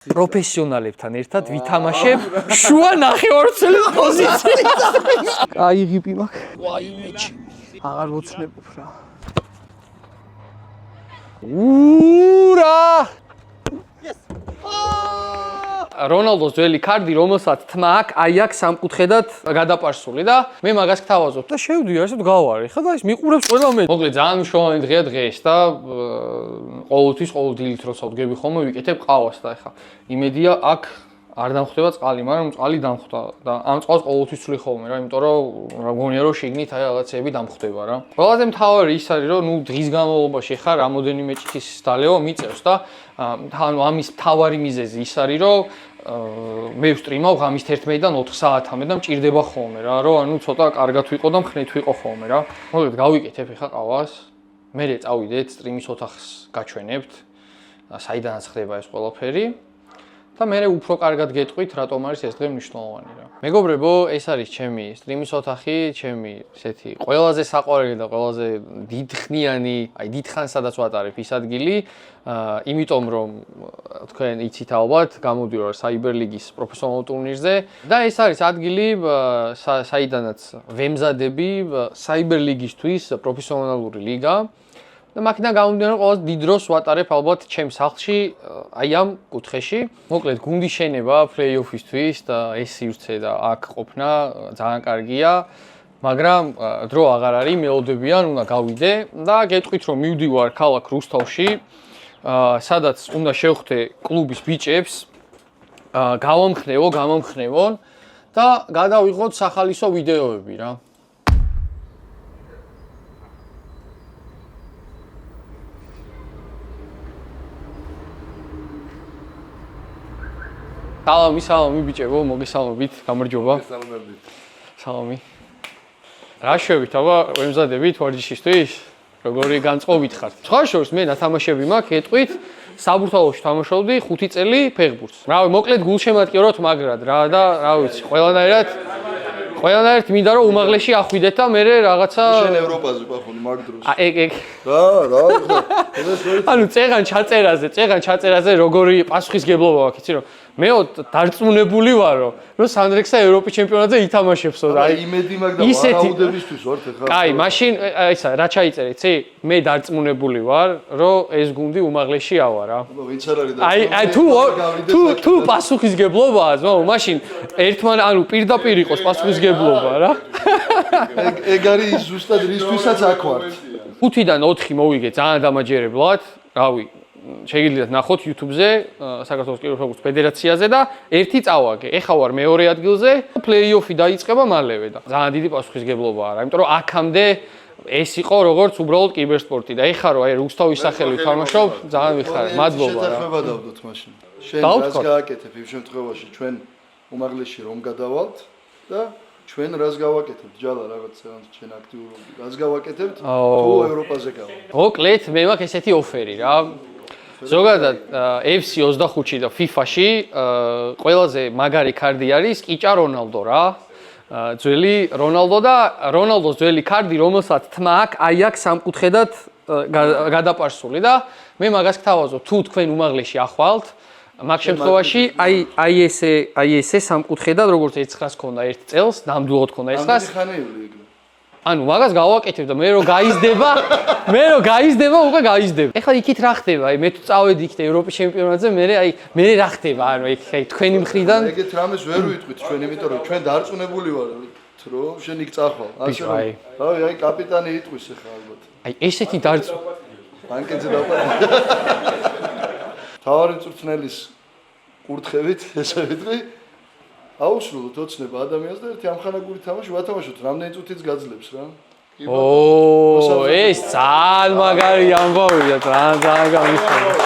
პროფესიონალებთან ერთად ვითამაშებ შუა ნახევარწრის პოზიციაზე. აიღიპი მაქვს. ვაი მეჩი. აღარ მოცნებობ რა. ურა! რონალდოს ძველი კარდი, რომელსაც თმა აქვს, აი აქ სამკუთხედად გადაპარსული და მე მაგას გთავაზობ და შევდივარ, ასე გავარი. ხა და ის მიყურებს ყველა მე. მოკლედ ძალიან მნიშვნელოვანი დღეა დღეს და ყოველთვის ყოველ დილით როცა ვდგები ხოლმე ვიკეთებ ყავას და ეხა იმედია აქ არ დამხვდება წყალი, მაგრამ წყალი დამხვდა და ამ წყალს ყოველთვის ვცვლი ხოლმე რა, იმიტომ რომ მგონია რომ შიგნით აი რაღაცეები დამხვდება რა. ყველაზე მთავარი ის არის რომ ნუ დღის განმავლობაში ხარ რამოდენიმე ჭიქის დალევა მიწევს და ამის მთავარი მიზეზი ის არის რომ მე ვსტრიმავ ღამის 11-დან 4 საათამდე და მჭირდება ხოლმე რა, რომ ანუ ცოტა კარგად ვიყო და მხნეთ ვიყო ხოლმე რა. მოკლედ გავიკეთებ ეხა ყავას, მერე წავიდეთ სტრიმის ოთახს გაჩვენებთ, საიდანაც ხდება ეს ყველაფერი. და მე უფრო კარგად გეტყვით, რატომ არის ეს დღე მნიშვნელოვანი რა. მეგობრებო, ეს არის ჩემი სტრიმის ოთახი, ჩემი ესეთი ყველაზე საყვარელი და ყველაზე დიდხნიანი, აი დიდხანს სადაც ვატარებ ის ადგილი, იმიტომ რომ თქვენ იცით ალბათ, გამოდივარ Cyber League-ის პროფესიონალურ ტურნირზე და ეს არის ადგილი, საიდანაც ვემზადები Cyber League-ისთვის პროფესიონალური ლიგა. და მაქედან გამომდინარე რომ ყველაზე დიდ დროს ვატარებ ალბათ ჩემს სახლში აი ამ კუთხეში. მოკლედ გუნდის შენება პლეი-ოფისთვის და ეს სივრცე და აქ ყოფნა ძალიან კარგია, მაგრამ დრო აღარ არის, მელოდებიან, უნდა გავიდე და გეტყვით რომ მივდივარ ქალაქ რუსთავში, სადაც უნდა შევხვდე კლუბის ბიჭებს, გამომხნევონ და გადავიღოთ სახალისო ვიდეოები რა. სალამი ბიჭებო, მოგესალმებით, გამარჯობა. სალამი. რა შევით, აბა, ვემზადებით ვარჯიშისთვის? როგორი განწყობით ხართ? სხვა შორის მე ნათამაშები მაქვს, ეტყვით, საბურთალოში თამაშობდი 5 წელი ფეხბურთს. რავი, მოკლედ გულშემატკივროთ მაგრად რა და რა ვიცი, ყველანაირად მინდა რომ უმაღლეში ახვიდეთ და მე რაღაცა შენ ევროპაზე ვახუნი მაგ დროს. ეგ. რა. ანუ წეღან ჩაწერაზე როგორი პასუხისგებლობა აქვს, იცი რომ მეო დარწმუნებული ვარო, რომ სანდრექსა ევროპის ჩემპიონატზე ითამაშებსო და აი იმედი მაგ და ვარაუდებისთვის ვართ ახლა. კაი, მაშინ ისა რა ჩაიწერე, იცი? მე დარწმუნებული ვარ, რომ ეს გუნდი უმაღლეში ავა რა. ვინც არ არის და აი თუ პასუხისგებლობაა, მაშინ ერთმან ანუ პირდაპირ იყოს პასუხისგებლობა რა. ეგ არის ზუსტად რისთვისაც აქ ვართ. 5-დან 4 მოვიგე ძალიან დამაჯერებლად, რავი, შეგიძლიათ ნახოთ YouTube-ზე, საქართველოს კიბერფეხბურთის ფედერაციაზე და ერთი წავაგე. ეხა ვარ მეორე ადგილზე, პლეი-ოფი დაიწყება მალევე და ძალიან დიდი პასუხისგებლობაა რა, იმიტომ რომ აქამდე ეს იყო როგორც უბრალოდ კიბერსპორტი და ეხა რომ აი რუსთავის სახელით ვთამაშობ, ძალიან ვიხარე. მადლობა რა. შეთანხმება დავდოთ მაშინ. შენ რას გააკეთებ იმ შემთხვევაში, ჩვენ უმაღლეში რომ გადავალთ და ჩვენ რას გავაკეთებთ? ჯალა რაღაცა ჩვენ აქტიურობდი. რას გავაკეთებთ? თუ ევროპაზე გავალთ. მოკლედ მე მაქვს ესეთი ოფერი რა. ზოგადად FC 25-ში და FIFA-ში ყველაზე მაგარი კარდი არის კიჭა რონალდო რა. ძველი რონალდო და რონალდოს ძველი კარდი, რომელსაც თმა აქვს, აი აქ სამკუთხედად გადაპარსული და მე მაგას გთავაზობ, თუ თქვენ უმაღლეში ახვალთ, მაგ შემთხვევაში აი ესე სამკუთხედად როგორც 900-ს ქონდა ერთ წელს, ნამდვილად ქონდა 900-ს. ანუ მაგას გავაკეთებ და მე რო გაიზდება, უკვე გაიზდება. ეხლა იქით რა ხდება? აი მე თუ წავედი იქით ევროპის ჩემპიონატზე, მე რა ხდება? ანუ აი თქვენი მხრიდან ეგეთ რამეს ვერ ვიტყვით ჩვენ, იმიტომ რომ ჩვენ დარწმუნებული ვართ, რომ შენ იქ წახვალ. ასე რომ აი კაპიტანი იტყვის ეხლა ალბათ. აი ესეთი ბანკეთზე დავყავ. თავარი მწვრთნელის კურთხევით ესე ვიტყვი. აუშლოთ ოცნება ადამიანს და ერთი ამხანაგური თამაში ვათამაშოთ, რამდენი წუთიც გაძლებს რა. ეს ძალიან მაგარი ამბავია, ძალიან გამიხარდა.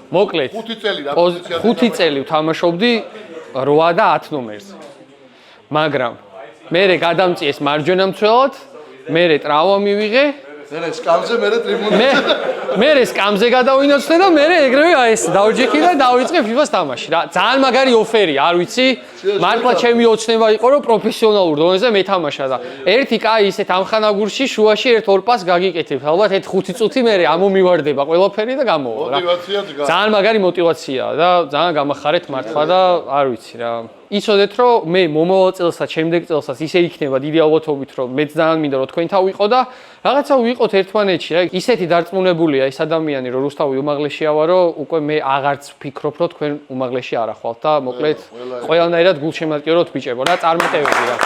მოკლედ 5 წელი ვთამაშობდი 8 და 10 ნომერზე. მაგრამ მე გადამწიეს მარჯვენა მცველად, მე ტრავმა მივიღე. სკამზე მე ტრიბუნაზე. მე სკამზე გადავინოცნე და მე ეგრევე აი ეს დავჯექი და დავიწყე FIFA-ს თამაში რა. ძალიან მაგარი ოფერი, არ ვიცი. მართლა ჩემი ოცნება იყო რომ პროფესიონალურ დონეზე მეთამაშა და ერთი კაი ისეთ ამხანაგურში შუაში 1-2 პასს გაგიკეთებ. ალბათ 5 წუთი მე ამომივარდება ყველაფერი და გამოვა რა. ძალიან მაგარი мотиваციაა და ძალიან გამახარეთ მართლა და არ ვიცი რა. იცოდეთ რომ მე მომავალ წელსაც, შემდეგ წელსაც ისე იქნება დიდი ალბათობით რომ მეც ძალიან მინდა რომ თქვენ თავიყო და რაღაცა ვიყოთ ერთმანეთში რა. ისეთი დარწმუნებულია ეს ადამიანი რომ რუსთავი უმაღლეშია ვარო, უკვე მე აღარც ვფიქრობ რომ თქვენ უმაღლეში არ ახვალთ და მოკლედ ყველანაირად გულშემატკივროთ ბიჭებო რა, წარმატებები რა.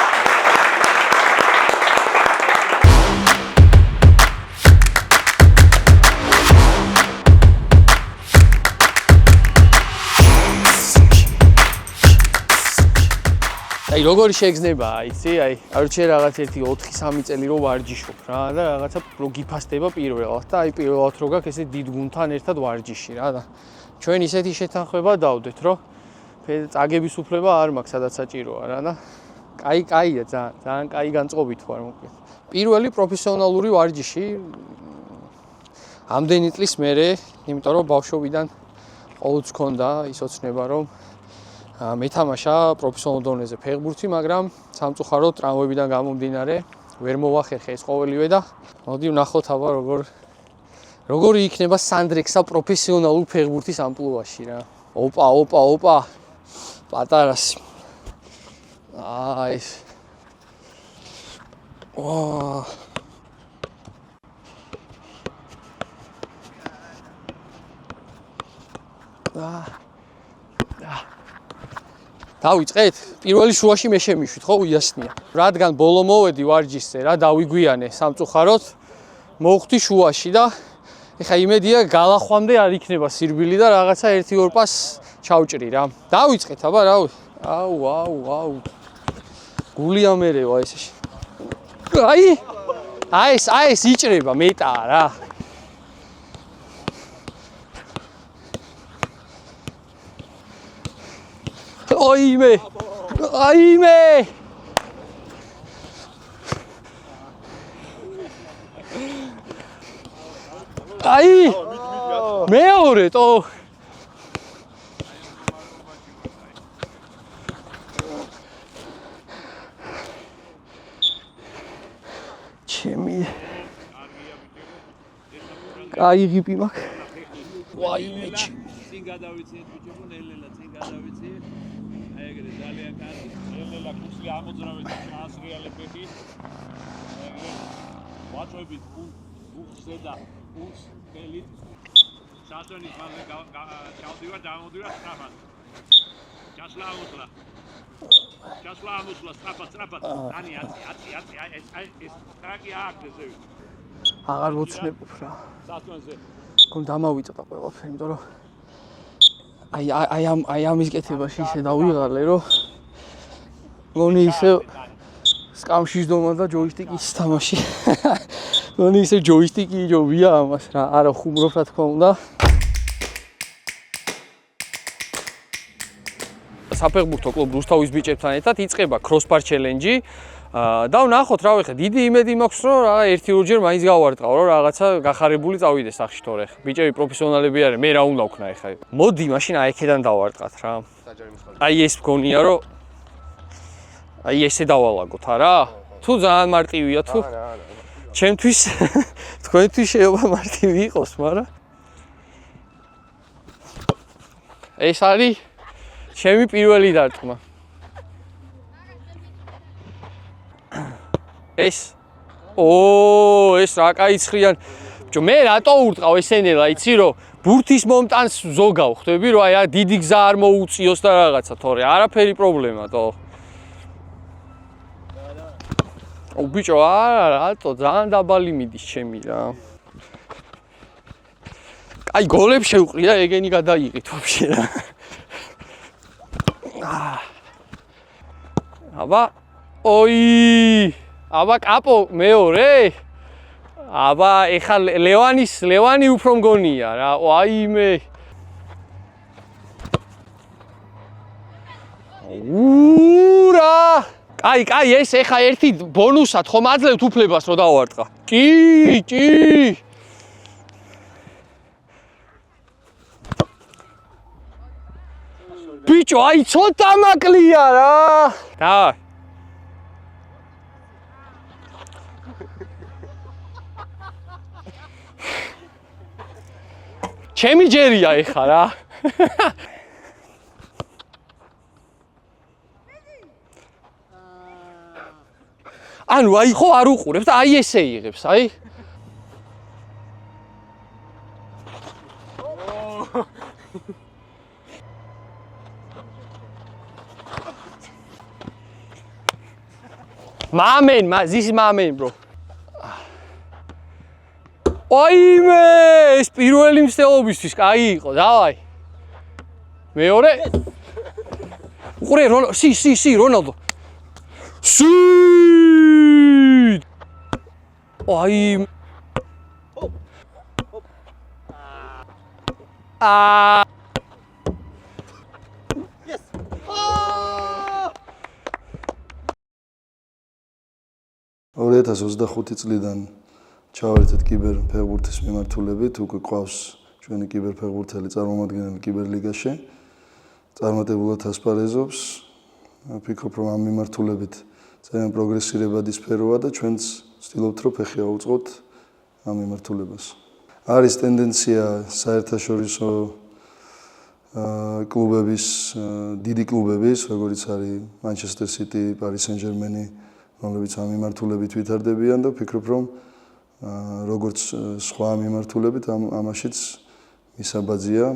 აი როგორი შეგზნება, იცი, აი არ ვიცი რაღაც ერთი 4-3 წელი რო ვარჯიშობ რა და რაღაცა რო გიფასდება პირველად და აი პირველად რო გაქვს ესე დიდ გუნდთან ერთად ვარჯიში რა და ჩვენ ისეთი შეთანხმება დავდეთ რომ წაგების უფლება არ მაქვს სადაც საჭიროა რა და კაია ძალიან კაი განწყობით ვარ მოკლედ. პირველი პროფესიონალური ვარჯიში ამდენი წლის მერე, იმიტომ რომ ბავშვობიდან ყოველთვის ჰქონდა ის ოცნება რომ მეთამაშა პროფესიონალურ დონეზე ფეხბურთი, მაგრამ სამწუხაროდ ტრამვებიდან გამომდინარე ვერ მოვახერხე ეს ყოველივე და მოდი ვნახოთ აბა როგორი იქნება სანდრექსა პროფესიონალურ ფეხბურთის ამპლუაში რა. ოპა პატარას. აი დავიწყეთ? პირველი შუაში მე შემიშვით, ხო, უიასნია. რადგან ბოლო მოვედი ვარჯიშზე რა, დავიგვიანე სამწუხაროდ, მოვხვდი შუაში და ეხა იმედია გალახვამდე არ იქნება სირბილი და რაღაცა 1-2 პასს ჩავჭრი რა. დავიწყეთ, აბა რა. აუ. გულია მერევა ესე. აი ეს იჭრება მეტაა რა. აიმე. აი მეორე თო ჩემი კაი ღიპი მაქვს. ვაიმე ჩემი. წინ გადავიცეთ ბიჭებო, ნელ-ნელა წინ გადავიცეთ. აი ეგრე ძალიან კარგი. ნელ-ნელა კურსი ამოძრავეთ ჩაასრიალებები. ეგრე ვაწვევით კურსზე და კურს ხელით. სატონის მალე ჩავდივარ, დამოდივარ სწრაფად. ჩასვლა სწრაფად. ანი 10 აი ეს ტრაკი აქვს ესე. აღარ ვოცნებობ რა. სატონზე. გონ დამავიწყდა ყველაფერი, იმიტომ რომ აი ამის კეთებაში ისე დავიღალე, რომ გონი ისე სკამშის დომა და ჯოისტიკის თამაში. გონი ისე ჯოისტიკი იჯობია ამას რა, არა ხუმრობ რა თქმა უნდა. საფეხბურთო კლუბ რუსთავის ბიჭებთან ერთად იწყება crossbar challenge-ი და ვნახოთ რა ვიხე, დიდი იმედი მაქვს რომ რა 1-2 მაინც გავარტყავ რომ რაღაცა გახარებული წავიდეს სახში თორე. ბიჭები პროფესიონალები არიან, მე რა უნდა ვქნა ეხლა. მოდი მაშინ აი აქედან დავარტყათ რა. აი ეს მგონია რომ აი ესე დავალაგოთ არა? თუ ძალიან მარტივია თუ ჩემთვის თქვენთვის შეიძლება მარტივი იყოს, მაგრამ ეს არის ჩემი პირველი დარტყმა. ეს რა კაი ცხრიან. მე რატო ურტყავ ესენელა, იცი რომ ბურთის მომტანს ზოგავ ხვდები რომ აი დიდი გზა არ მოუწიოს და რაღაცა თორე არაფერი პრობლემა თო. ბიჭო არა რატო ძალიან დაბალი მიდის ჩემი რა. აი გოლებს შევყრია ეგენი გადაიღით ვაფშე რა. აბა კაპო მეორე. აბა ეხა ლევანი უფრო მგონია რა. აიმე. ურა! კაი ეს ეხა ერთი ბონუსად ხომ აძლევთ უფლებას რომ დავარტყა. კი. ბიჭო, აი ცოტა მაკლია რა. დავай. ჩემი ჯერია ეხა რა. ანუ აი ხო არ უყურებს და აი ესე იღებს, აი. Mamen, this is Mamen, bro. Oime, ეს პირველი მსწავლობისთვის კაი იყო, დავაი. მეორე. უყურე რონალდო. სი! Oime. Yes. 2025 წლიდან ჩავერთეთ კიბერფეხბურთის მიმართულებით, უკვე ყავს ჩვენი კიბერფეხბურთელი წარმომადგენელი კიბერლიგაში. წარმატებულად ასპარეზობს. ვფიქრობ, რომ ამ მიმართულებით ძალიან პროგრესირებადი სფეროა და ჩვენც ვცდილობთ, რომ ფეხი აუწყოთ ამ მიმართულებას. არის ტენდენცია საერთაშორისო კლუბების, დიდი კლუბების, როგორიც არის Manchester City, Paris Saint-Germain, რომლებიც ამ მიმართულებით ვითარდებიან და ვფიქრობ, რომ როგორც სხვა მიმართულებით ამაშიც მისაბაძია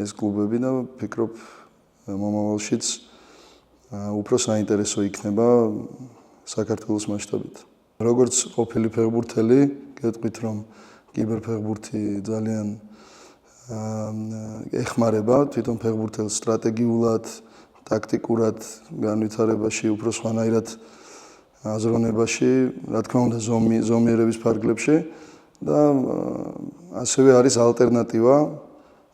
ეს კლუბები და ვფიქრობ მომავალშიც უფრო საინტერესო იქნება საქართველოს მასშტაბით. როგორც ყოფილი ფეხბურთელი, გეტყვით, რომ კიბერფეხბურთი ძალიან ეხმარება თვითონ ფეხბურთელს სტრატეგიულად, ტაქტიკურად განვითარებაში, უფრო სხვანაირად აზროვნებაში, რა თქმა უნდა, ზომიერების ფარგლებში და ასევე არის ალტერნატივა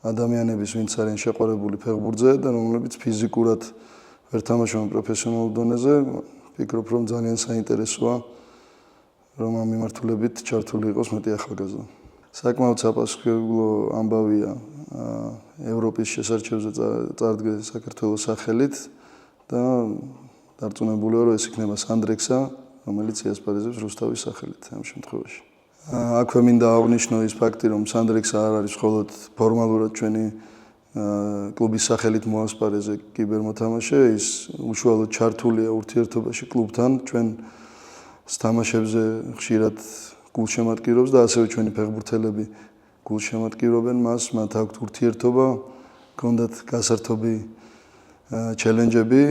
ადამიანების, ვინც არიან შეყვარებული ფეხბურთზე და რომლებიც ფიზიკურად ვერ თამაშობენ პროფესიონალურ დონეზე, ვფიქრობ, რომ ძალიან საინტერესოა, რომ ამ მიმართულებით ჩართული იყოს მეტი ახალგაზრდა. საკმაოდ საპასუხებლო ამბავია ევროპის შესარჩევზე წარდგეს საქართველოს სახელით და დარწმუნებული ვარ, რომ ეს იქნება სანდრექსა, რომელიც იასპარეზებს რუსთავის სახელით ამ შემთხვევაში. აქვე მინდა აღნიშნო ის ფაქტი, რომ სანდრექსა არ არის მხოლოდ ფორმალურად ჩვენი კლუბის სახელით მოასპარეზე კიბერმოთამაშე, ის უშუალოდ ჩართულია ურთიერთობაში კლუბთან, ჩვენ თამაშებზე ხშირად გულშემატკივრობს და ასევე ჩვენი ფეხბურთელები გულშემატკივრობენ მას, მათ აქვთ ურთიერთობა, გქონდათ გასართობი ჩელენჯები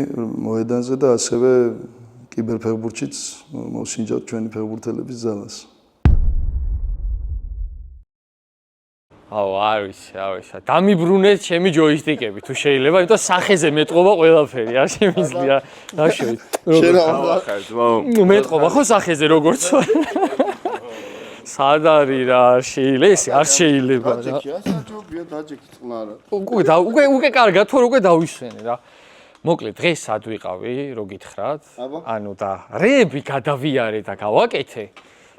მოედანზე და ასევე კიბერფეხბურთშიც მოსინჯავთ ჩვენი ფეხბურთელების ძალას. არ ვიცი. დამიბრუნეთ ჩემი ჯოისტიკები თუ შეიძლება, იმიტომ სახეზე მეტყობა ყველაფერი, არ შემიძლია. რა შეიძლება? მეტყობა ხო სახეზე როგორც ვარ. სად არის რა არ შეიძლება რა. საჭობია დაჯექი წყნარა. უკვე კარგად თუ უკვე დავისვენე რა. მოკლედ დღეს სად ვიყავი, რო გითხრათ? ანუ და რეები გადავიარე და გავაკეთე.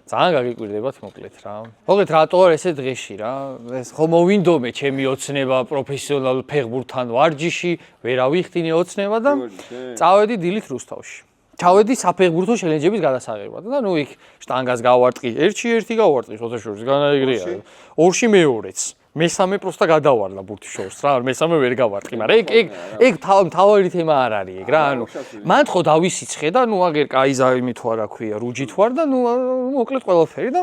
ძალიან გაგიკვირდებათ მოკლედ რა. მოკლედ რატო არ ესე დღეში რა? ეს ხო მოვინდომე ჩემი ოცნება პროფესიონალ ფეხბურთთან ვარჯიში, ვერ ავიხდინე ოცნება და წავედი დილით რუსთავში. ჩავედი საფეხბურთო ჩელენჯების გადასაღებად და ნუ იქ შტანგას გავარტყი, ერთი გავარტყი ფოთაშორის განაიგრია. ორში მეორეც. მესამე პროსტა გადავარლა ბურთიშორს რა, მესამე ვერ გავარტყი, მაგრამ ეგ თავარი თემა არ არის ეგ რა, ანუ მან ხო დავისიცხე და ნუ აგერ კაი ზაიმი თუ არა ქვია, რუჯით ვარ და ნუ მოკლედ ყველაფერი და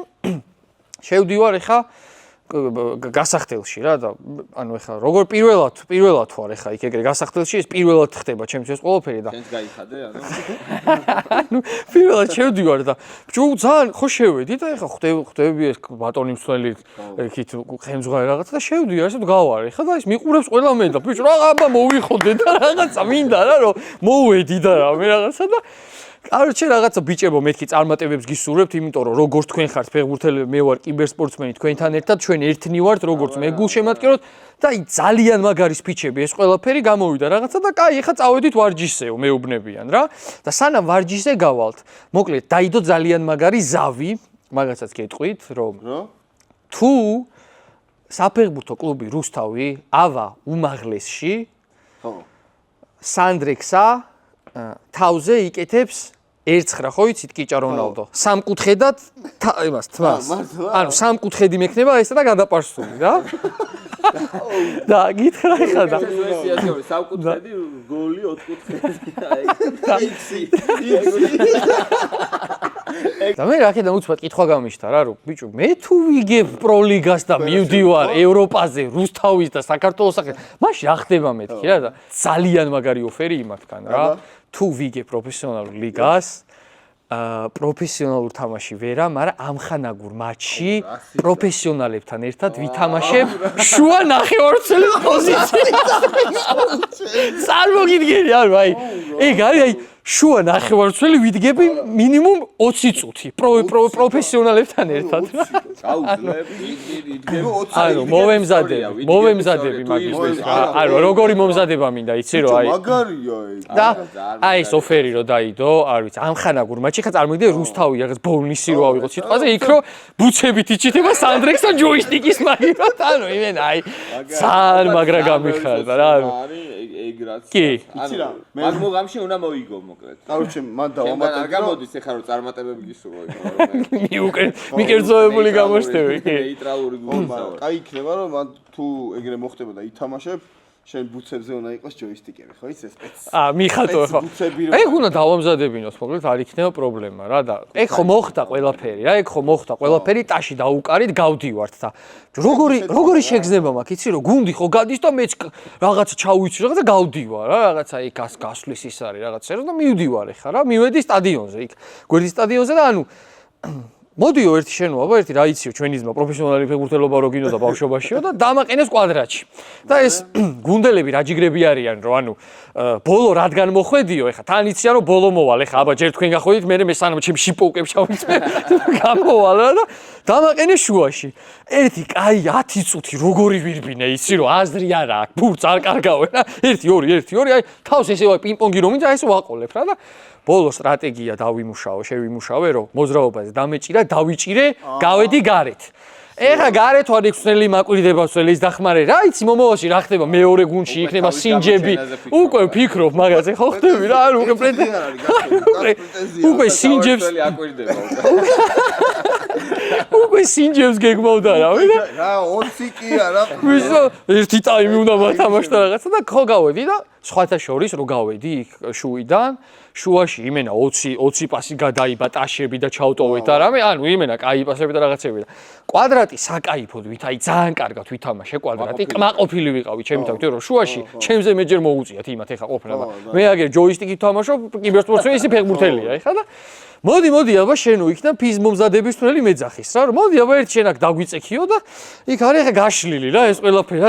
შევდივარ ეხა გასახდელში რა და ანუ ეხა როგორ პირველად ვარ ეხა იქ ეგრე გასახდელში ეს პირველად ხდება ჩემთვის ეს ყველაფერი და შენს გაიხადე ანუ ანუ პირველად შევდივარ და ძალიან ხო შევედი და ეხა ხვდები ეს ბატონი მსვლელი იქით ხემძღვარი რაღაცა და შევდივარ ესე გავარ ეხა და ის მიყურებს ყველა მე და ბიჭო რა აბა მოვიხოდე და რაღაცა მინდა რა რომ მოვედი და რა მე რაღაცა და Короче, რაღაცა ბიჭებო, მეთქი წარმატებებს გისურვებთ, იმიტომ რომ როგორც თქვენ ხართ ფეხბურთელები, მე ვარ კიბერსპორტსმენი, თქვენთან ერთად ჩვენ ერთნი ვართ, როგორც მე გულშემატკივრობთ და ძალიან მაგარი სპიჩები ეს ყველაფერი გამოვიდა რაღაცა და კაი, ეხა წავედით ვარჯიშეო, მეუბნებიან რა. და სანამ ვარჯიშზე გავალთ, მოკლედ დაიდო ძალიან მაგარი ზავი, მაგასაც გეტყვით, რომ თუ საფეხბურთო კლუბი რუსთავი ავა უმაღლესში სანდრექსა თავზე იკეთებს 1-9 ხო იცით კიჭა რონალდო სამკუთხედად იმას თმას ანუ სამკუთხედი მექნება ესა და გადაპარსული რა და გითხრა ხა და სამკუთხედი გოლი 4 კუთხედი და მე რაკედა უცბად კითხვა გამიშთა რა რომ ბიჭო მე თუ ვიგებ პროლიგას და მივდივარ ევროპაზე რუსთავის და საქართველოს სახე მაშინ რა ხდება მეთქი რა და ძალიან მაგარი ოფერი იმათგან რა თუ ვიგებ პროფესიონალურ ლიგას პროფესიონალურ თამაში ვერა, მაგრამ ამხანაგურ მატჩში პროფესიონალებთან ერთად ვითამაშებ შუა ნახევარწრის პოზიციაზე. წარმოგიდგენი არ აი ეგ არის აი შუა ნახევარწრი ვიდგები მინიმუმ 20 წუთი პროფესიონალებთან ერთად. ანუ მოვემზადები მაგისთვის. ანუ როგორი მომზადება მინდა იცი რომ აი მაგარია ეგ. და აი ეს ოფერი რო დაიდო, არ ვიცი, ამხანაგურ მატჩი ხა წარმოგიდგე რუსთავი რაღაც ბოლნისი რო ავიღოთ სიტყვაზე, იქ რო ბუცებით იჭითება სანდრექს და ჯოისტიკის მაგიროთ, ანუ იმენა აი ძალიან მაგრა გამიხარდა რა. ეგ რაც კი. იცი რა, მაგ მოგამში უნდა მოიგო მოკლედ. Короче, მან დავამატებ. არ გამოდის ეხლა რომ წარმატებები გისურვო იქ. მიკერძოებული გამოჩნდები. ნეიტრალური გულისა. აი იქნება რომ მან თუ ეგრე მოხდება და ითამაშებ შენ ბუცებზე უნდა იყოს ჯოისტიკები, ხო იცი ეს? მიხატო ხო. ეგ უნდა დავამზადებინოს, მოკლედ არ იქნება პრობლემა რა და ეგ ხო მოხდა ყველაფერი რა, ეგ ხო მოხდა ყველაფერი ტაში დაუკარით გავდივართ და როგორი შეგრძნება მაქვს, იცი რომ გუნდი ხო გადის და მეც რაღაცა ჩავიცი რაღაცა გავდივარ რა, რაღაცა იქ გასვლის ის არის რაღაცა და მივდივარ ეხა რა, მივედი სტადიონზე იქ. გვერდის სტადიონზე და ანუ მოდიო ერთი შენო აბა ერთი რა იციო ჩვენი ძმა პროფესიონალი ფეხბურთელობა რო გინდა ბავშვობაშიო და დამაყენეს კვადრატში. და ეს გუნდელები რა ჯიგრები არიან რომ ანუ ბოლო რადგან მოხვედიო ეხა თან იციან რომ ბოლო მოვალ ეხა აბა ჯერ თქვენ გახვედით მე სანამ ჩემი შიპოუკებს ჩავიწმე გამოვალ რა და დამაყენეს შუაში. ერთი კაი 10 წუთი როგორი ვირბინე იცი რომ აზრი არა აქვს ბურთს არ კარგავენ რა 1-2 აი თავს ესე ვაი პინგ-პონგი რომ მინდა ესე ვაყოლებ რა და ბოლო სტრატეგია შევიმუშავე რომ მოძრაობაზე დამეჭირა დავიჭირე გავედი გარეთ. ეხა გარეთ ვარ იქნელი მაკვირდება სველის დახმარე რა იცი მომავალში რა ხდება მეორე გუნდში იქნება სინჯები უკვე ვფიქრობ მაგაზე ხო ხდები რა ანუ უკვე უკვე სინჯებს აკვირდება უკვე სინჯებს გეგმავდა რა ვიდა რა 20 კი არა ვისო ერთი ტაიმი უნდა მათამაშდა რაღაცა და ხო გავედი და სხვათა შორის რო გავედი იქ შუიდან შუაში იმენა 20 პასი გადაიბა ტაშები და ჩავტოვეთ და რამე ანუ იმენა კაი პასები და რაღაცები და კვადრატი საკაიფოდ ვით აი ძალიან კარგად ვითამაშე კვადრატი კმაყოფილი ვიყავი ჩემი თავით რომ შუაში ჩემზე მეჯერ მოუწიათ იმათ ეხა ყოფნა მე აგერ ჯოისტიკით ვთამაშობ კიბერსპორტში ისი ფეხბურთელია ეხა და მოდი აბა შენო იქნა ფიზ მომზადების თვლელი მეძახის რა მოდი აბა ერთ შენ აქ დაგვიწექიო და იქ არის ახლა გაშლილი რა ეს ყველაფერი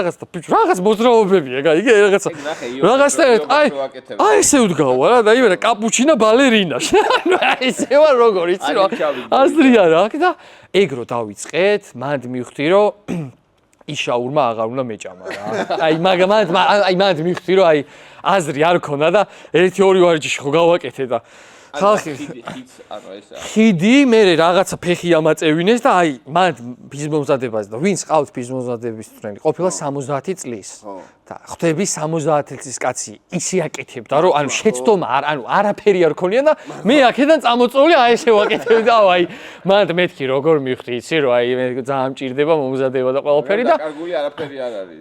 რაღაც მოძრაობებია იგი რაღაცა აი ესე ვდგავა რა და იმენა კაპუჩინა ბალერინა ანუ აი ესე ვარ როგორ იცი რა აზრია რა და ეგ რო დავიწყეთ მანდ მივხვდი რომ იშაურმა აღარ უნდა მეჭამა რა აი მანდ მივხვდი რომ აი აზრი არ ქონა და 1-2 ვარჯიში ხო გავაკეთე და ხალხი ხიდი მე რაღაცა ფეხი ამაწევინეს და აი მან ფიზმომზადებაზე და ვინც ყავთ ფიზმომზადების თვლელი ყოფილა 70 წლის და ხვდები 70 წლის კაცი ისე აკეთებდა რომ ანუ შეცდომა ანუ არაფერი არ ქონია და მე აქედან წამოწოლი აი ესე ვაკეთებ და აი მან მეთქი როგორ მივხვდი იცი რომ აი მე ძალიან მჭირდება მომზადება და ყველაფერი და კარგული არაფერი არ არის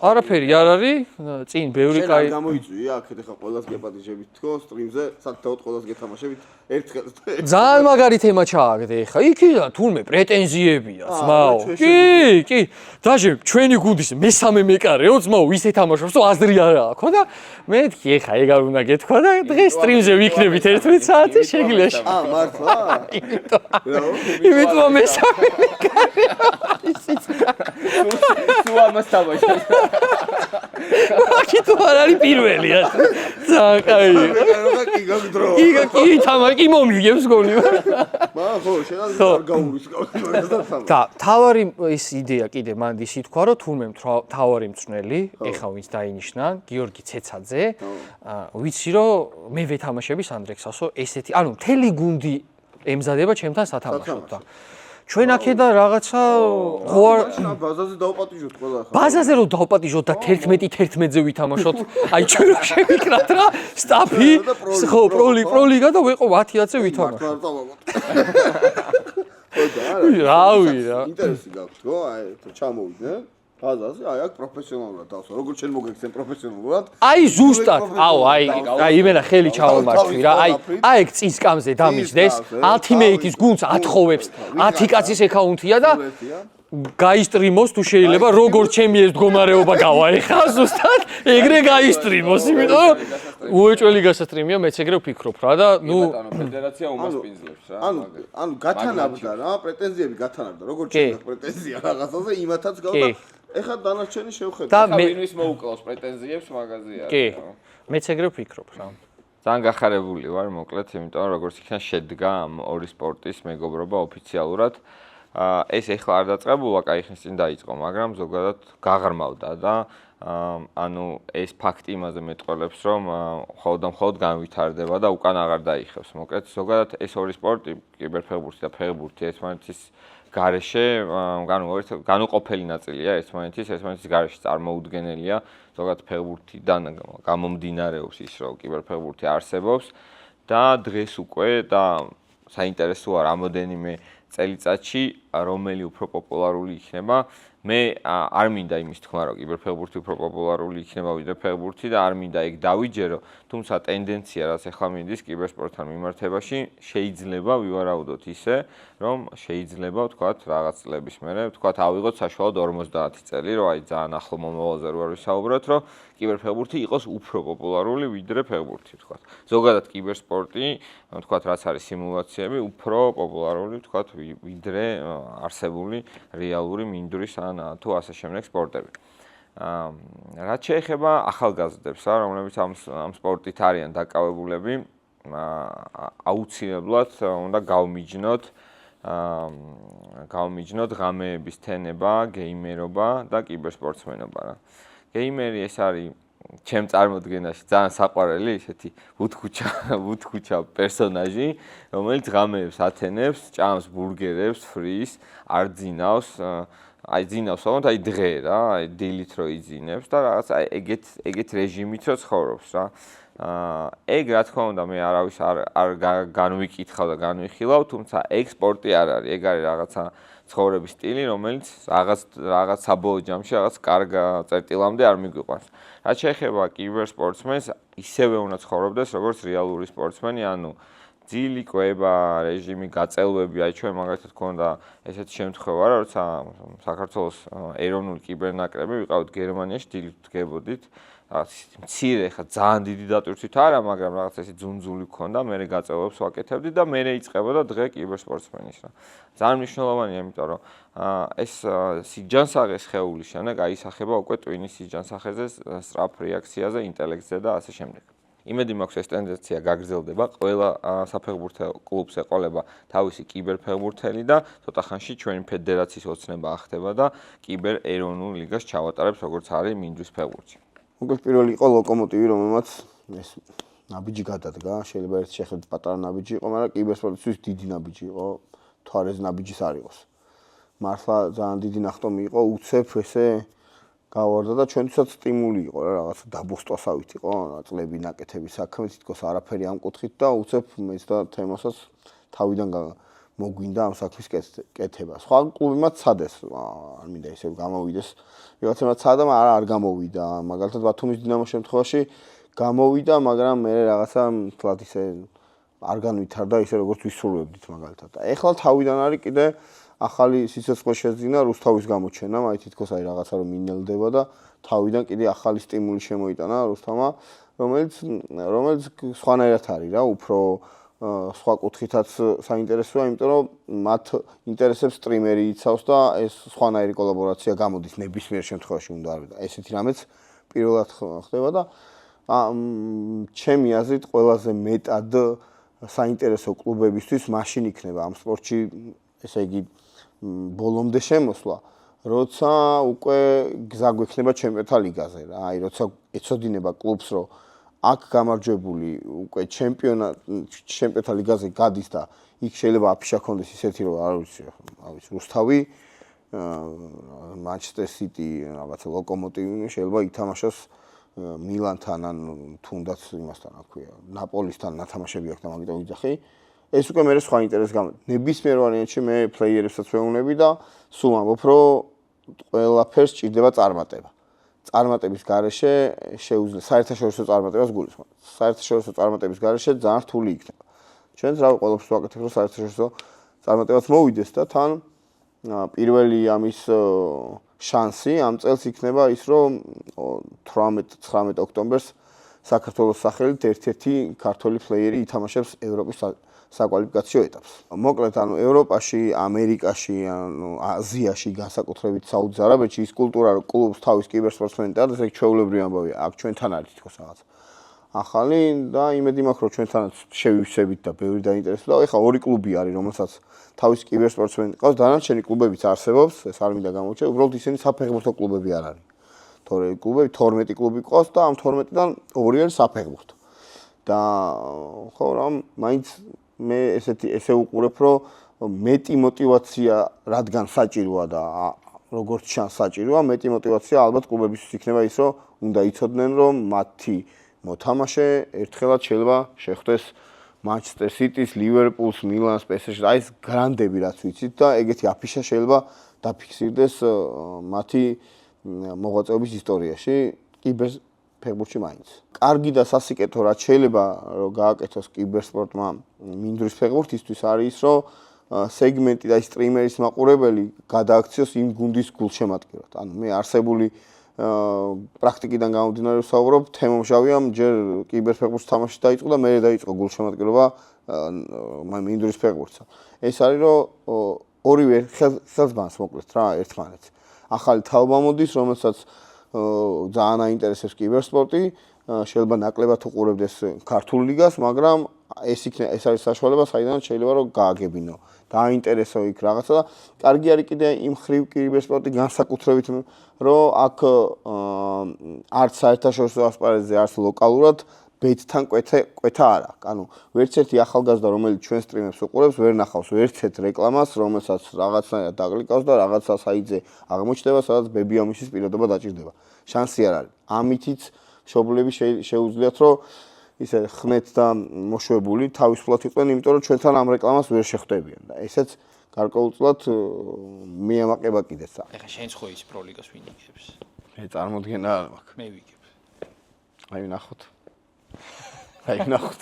არაფერი არ არის წინ ბევრი კაი გამოიწვია აქეთ ახლა ყველას გეპატიჟებით თქო სტრიმზე საკუთაოდ ყველას გეთამაშებით ერთხელ ძალიან მაგარი თემა ჩააგდე ხა იქიდან თურმე პრეტენზიებია ძმაო კი დაჟე ჩვენი გუნდის მესამე მეკარეო ძმაო ისე თამაშობს რომ აზრი არა აქვს და მეთქი ხა ეგ არ უნდა გეთქვა და დღეს სტრიმზე ვიქნებით 11 საათი შეგლეში მართლა იმიტომ მესამე მეკარეო თუ ამას თამაშობს აქეთო არ არის პირველი ძალიან კაი კი თამაში მომიგებს გონი ხო შეიძლება არ გაურის და თავარი ეს იდეა კიდე მანდი სიტყვა რომ თურმე თავარი მწვრთნელი ეხა ვინც დაინიშნა გიორგი ცეცაძე ვიცი რომ მე ვეთამაშები სანდრექსასო ესეთი ანუ მთელი გუნდი ემზადება ჩემთან სათამაშოდ და ჩვენ აქედა რაღაცა ღوار ბაზაზე დავპატიჟოთ ყველა ხა. ბაზაზე რომ დავპატიჟოთ და 11-11-ზე ვითამაშოთ. აი ჩვენ რომ შევიკრათ რა, სტაფი, ხო, პროლიგა და ვიყო 10-10-ზე ვითამაშოთ. რავი რა. ინტერესი გაქვს ხო? აი ჩამოვიდნენ. ბაზაზე აი აქ პროფესიონალურად დავსვა. როგორც შენ მოგექცენ პროფესიონალურად. აი ზუსტად. აი იმენა ხელი ჩავმართვი რა. აი ეგ წის კამზე დამიჯდეს. Ultimate-ის გუნდს ათხოვებს. 10 კაცის აკაუნთია და გაისტრიმოს თუ შეიძლება როგორც ჩემი ეს მდგომარეობა გავა ეხა ზუსტად ეგრე გაისტრიმოს იმიტომ რომ უეჭველი გასასტრიმია მეც ეგრე ვფიქრობ რა და ნუ ფედერაცია უმასპინძლებს რა. ანუ გათანაბდა რა, პრეტენზიები გათანაბდა. როგორც შეგა პრეტენზია რაღაცაზე იმათაც გავდა. ეხლა დანარჩენი შევხედე. და მე ვინმის მოუკლავს პრეტენზიებს მაგაზე არის. კი. მეც ეგრე ვფიქრობ რა. ძალიან გახარებული ვარ, მოკლედ, იმიტომ რომ როგორც იქნა შედგა ამ ორი სპორტის მეგობრობა ოფიციალურად. ეს ეხლა არ დაწყებულა, კაი ხნის წინ დაიწყო, მაგრამ ზოგადად გაღრმავდა და ანუ ეს ფაქტი იმაზე მეტყველებს, რომ მხოლოდ განვითარდება და უკან აღარ დაიხევს. მოკლედ, ზოგადად ეს ორი სპორტი, კიბერფეხბურთი და ფეხბურთი ერთმანეთის გარეშე, განუყოფელი ნაწილია ერთმანეთის გარეშე წარმოუდგენელია. ზოგადად ფეხბურთიდან გამომდინარეობს ის, რომ კიბერფეხბურთი არსებობს და დღეს უკვე და საინტერესოა რამოდენიმე წელიწადში რომელი უფრო პოპულარული იქნება. მე არ მინდა იმის თქმა, რომ კიბერფეხბურთი უფრო პოპულარული იქნება ვიდრე ფეხბურთი და არ მინდა ეგ დავიჯერო, თუმცა ტენდენცია რაც ახლა მინდის კიბერსპორტთან მიმართებაში შეიძლება ვივარაუდოთ ისე, რომ შეიძლება ვთქვათ რაღაც წლების მერე, ვთქვათ ავიღოთ საშუალოდ 50 წელი, რომ აი ძალიან ახლო მომავალზე რო არ ვისაუბროთ, რომ კიბერფეხბურთი იყოს უფრო პოპულარული ვიდრე ფეხბურთი, ვთქვათ. ზოგადად კიბერსპორტი, ვთქვათ, რაც არის სიმულაციები, უფრო პოპულარული, ვთქვათ, ვიდრე არსებული რეალური მინდვრის თუ ასე შემდეგ სპორტები. რაც შეეხება ახალგაზრდებს, რომლებიც ამ სპორტით არიან დაკავებულები, აუცილებლად უნდა გავმიჯნოთ ღამეების თენება, გეიმერობა და კიბერსპორტსმენობა რა. გეიმერი ეს არის ჩემ წარმოდგენაში ძალიან საყვარელი ესეთი ვუთქუჩა პერსონაჟი, რომელიც ღამეებს ათენებს, ჭამს ბურგერებს, ფრის, არ ძინავს, აი ძინავს, აი დღე რა, აი დილით რო იძინებს და რაღაც აი ეგეთ რეჟიმით რო ცხოვრობს რა. ეგ რა თქმა უნდა მე არავის არ განვიკითხავ და განვიხილავ, თუმცა ეგ სპორტი არ არის, ეგ არის რაღაცა ცხოვრების სტილი, რომელიც რაღაც საბოლოო ჯამში რაღაც კარგ წერტილამდე არ მიგვიყვანს. რაც შეეხება კიბერსპორტსმენს, ისევე უნდა ცხოვრობდეს როგორც რეალური სპორტსმენი, ანუ ძილი, კვება, რეჟიმი, გაწელვები, აი ჩვენ მაგალითად გქონდა ესეთი შემთხვევა, როცა საქართველოს ეროვნული კიბერნაკრები ვიყავთ გერმანიაში, დილით დგებოდით, მცირე ხა ძალიან დიდი დატვირთვით არა, მაგრამ რაღაც ესე ძუნძული გქონდა, მე გაწევებს ვაკეთებდი და მე იწყებოდა დღე კიბერსპორტსმენის რა. ძალიან მნიშვნელოვანია, იმიტომ რომ ეს სიჯანსაღე სხეული შემდეგ აისახება უკვე ტვინის სიჯანსაღეზე, სწრაფ რეაქციაზე, ინტელექტზე და ასე შემდეგ. იმედი მაქვს ეს ტენდენცია გაგრძელდება, ყველა საფეხბურთო კლუბს ეყოლება თავისი კიბერფეხბურთელი და ცოტა ხანში ჩვენი ფედერაციის ოცნება ახდება და კიბერ ეროვნულ ლიგას ჩავატარებს, როგორც არის მინდვრის ფეხბურთი. მოკლედ პირველი იყო ლოკომოტივი, რომელმაც ეს ნაბიჯი გადადგა, შეიძლება ერთ შეხედვით პატარა ნაბიჯი იყო, მაგრამ კიბერსპორტისთვის დიდი ნაბიჯი იყო, თვარეს ნაბიჯის არ იყოს. მართლა ძალიან დიდი ნახტომი იყო, უცებ ესე გავარდა და ჩვენთვისაც სტიმული იყო რა, რაღაცა დაბოსტვასავით იყო, წლები ნაკეთები საქმე, თითქოს არაფერი ამ კუთხით და უცებ მეც და თემასაც თავიდან მოგვინდა ამ საქმის კეთება. სხვა კლუბებმაც ცადეს, არ მინდა ისე გამოვიდეს. ვიღაცებმა ცადა, მაგრამ არ გამოვიდა. მაგალითად ბათუმის დინამოს შემთხვევაში გამოვიდა, მაგრამ მე რაღაცა თლად ისე არ განვითარდა ისე როგორც ვისურვებდით მაგალითად. ეხლა თავიდან არის კიდე ახალი სიცოცხლე შეძინა რუსთავის გამოჩენა, აი თითქოს აი რაღაცა რომ მინელდება და თავიდან კიდე ახალი სტიმული შემოიტანა რუსთავმა, რომელიც სხვანაირად არის რა, უფრო სხვა კუთხითაც საინტერესოა, იმიტომ რომ მათ ინტერესებს სტრიმერი იცავს და ეს სხვანაირი კოლაბორაცია გამოდის ნებისმიერ შემთხვევაში უნდა არის და ესეთი რამეც პირველად ხდება და ჩემი აზრით ყველაზე მეტად საინტერესო კლუბებისთვის მაშინ იქნება ამ სპორტში ესე იგი ბოლომდე შემოსვლა, როცა უკვე გზა გვექნება ჩემპიონთა ლიგაზე რა, აი როცა ეცოდინება კლუბს, რომ აქ გამარჯვებული უკვე ჩემპიონთა ლიგაზე გადის და იქ შეიძლება აფიშა ქონდეს ისეთი რომ არ ვიცი, რუსთავი Manchester City რაღაცა ლოკომოტივი შეიძლება ითამაშოს მილანთან ან თუნდაც იმასთან რა ქვია ნაპოლისთან ნათამაშები აქვს და მაგიტომ ვიძახი ეს უკვე მე სხვა ინტერესს გამო ნებისმიერ ვარიანტში მე პლეიერებსაც ვეუბნები და სულ ამბობ რომ ყველაფერს ჭირდება წარმატება წარმატების გარეშე შეუძლია საერთაშორისო წარმატებას გულისხმობ საერთაშორისო წარმატების გარეშე ძალიან რთული იქნება ჩვენც რა ყველაფერს ვაკეთებ რომ საერთაშორისო წარმატებაც მოვიდეს და თან პირველი ამის შანსი ამ წელს იქნება ის რომ 18-19 ოქტომბერს საქართველოს სახელით ერთ-ერთი ქართველი პლეიერი ითამაშებს ევროპის საკვალიფიკაციო ეტაპს. მოკლედ ანუ ევროპაში, ამერიკაში, ანუ აზიაში, განსაკუთრებით საუდის არაბეთში ის კულტურა რომ კლუბს თავის კიბერსპორტსმენი და ეს ჩვეულებრივი ამბავია. აქ ჩვენთან არის თქოს რაღაც. ახალი და იმედი მაქვს რომ ჩვენთანაც შევივსებით და ბევრი დაინტერესდება. ეხლა ორი კლუბი არის რომელსაც თავის კიბერსპორტსმენი ყავს, დანარჩენი კლუბებიც არსებობს, ეს არ მინდა გამოვჩე, უბრალოდ ისინი საფეხბურთო კლუბები არ არის. თორე კლუბები 12 კლუბი ყავს და ამ 12-დან ორი არის საფეხბურთო. და ხო რა, მაინც მე ესე უყურებ, რომ მეტი мотиваცია რადგან საჭიროა და როგორც ჩანს საჭიროა, მეტი мотиваცია ალბათ კლუბებისთვის იქნება ის, რომ უნდა იცოდნენ, რომ მათი მოთამაშე ერთხელაც შეიძლება შეხვდეს Manchester City-ს, Liverpool-ს, Milan-ს, PSG-ს, აი ეს გრანდები რაც ვიცით და ეგეთი აფიშა შეიძლება დაფიქსირდეს მათი მოღვაწეობის ისტორიაში კიბერფეხბურთში მაინც. კარგი და სასიკეთო რაც შეიძლება რომ გააკეთოს კიბერსპორტმა მინდვრის ფეხბურთისთვის არის ის, რომ სეგმენტი და სტრიმერის მაყურებელი გადააქციოს იმ გუნდის გულშემატკივრად. ანუ მე არსებული პრაქტიკიდან გამომდინარე ვსაუბრობ, თემომშავიამ ჯერ კიბერფეხბურთს თამაში დაიწყო და მერე დაიწყო გულშემატკივრობა მინდვრის ფეხბურთსა. ეს არის რომ ორივე ხელსბანს მოკლედ რა ერთმანეთს. ახალი თაობა მოდის, რომელსაც ძალიან აინტერესებს კიბერსპორტი, შეიძლება ნაკლებად უყურებდეს ქართულ ლიგას, მაგრამ ეს არის საშუალება, საიდანაც შეიძლება რომ გააგებინო. დააინტერესო იქ რაღაცა და კარგი არის კიდე იმ ხრივ კიბერსპორტი განსაკუთრებით რომ აქ არც საერთაშორისო ასპარეზზე არც ლოკალურად ბეთთან კვეთა არ აქვს. ანუ ვერც ერთი ახალგაზრდა რომელიც ჩვენ სტრიმებს უყურებს, ვერ ნახავს ვერცეთ რეკლამას, რომელსაც რაღაცნაირად დაკლიკავს და რაღაცა საიტზე აღმოჩნდება, სადაც ბებიამისის პირადობა დაჭირდება. შანსი არ არის. ამითიც მშობლები შეუძლიათ რომ ისე ხნეთ და მოშვებული თავისუფლად იყვნენ, იმიტომ რომ ჩვენთან ამ რეკლამას ვერ შეხვდებიან და ესეც გარკვეულწილად მიამაყება კიდეც. ეხლა შენ ხო ის პროლიგას ვინ იგებს? მე წარმოდგენა არ მაქვს. მე ვიგებ. აი ნახოთ. აი ნახოთ.